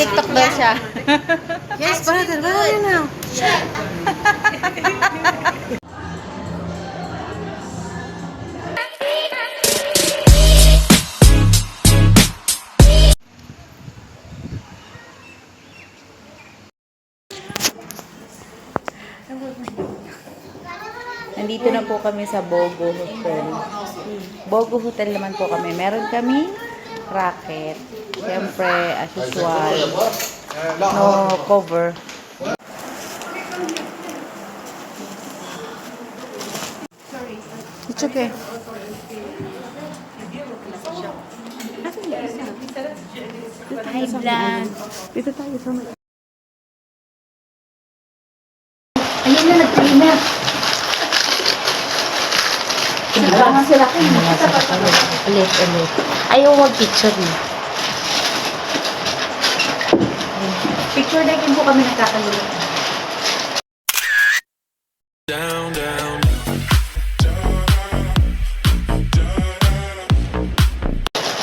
Nag-TikTok daw siya. Yes, brother, where are you now? Nandito na po kami sa Bogo Hotel. Bogo Hotel naman po kami. Meron kami racket. Siyempre, as usual, no cover. It's okay. Hi, Blan. Dito tayo sa may... Ayun na, nag-train na. Sinabangan sila ko. Ulit. Ayaw mag-picture niya. Picture na po kami nagkakalulit. Down, down.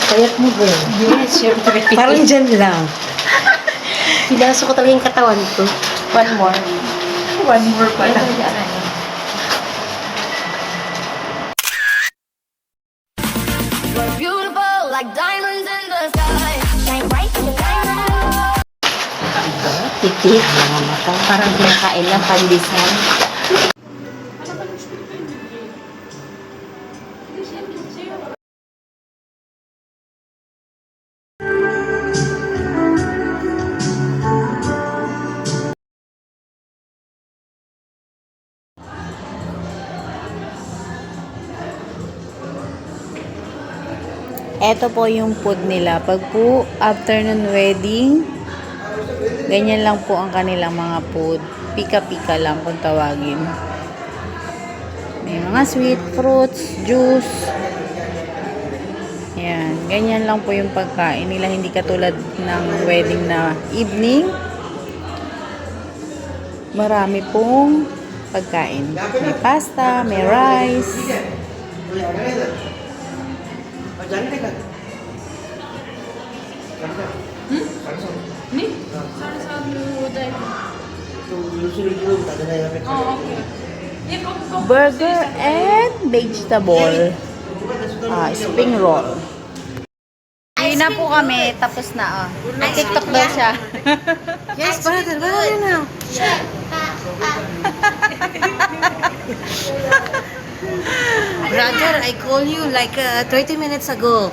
Payat mo, girl. Yes, syempre. Parang dyan lang. Pinasok ko talaga yung katawan ko. One more. One more pala. We're beautiful like diamonds in the sky. Shine bright in the diamond. Titik, mga mata. Parang pinakain lang pandisan. Ito po yung food nila. Pag po afternoon wedding, ganyan lang po ang kanilang mga food. Pika-pika lang kung tawagin. May mga sweet fruits, juice. Yan. Ganyan lang po yung pagkain nila. Hindi katulad ng wedding na evening. Marami pong pagkain. May pasta, may rice. Burger and vegetable. Spring roll. Hindi na po kami. Tapos na. Nag-TikTok daw siya. Yes, brother, where are you now? Brother, I called you like 30 minutes ago.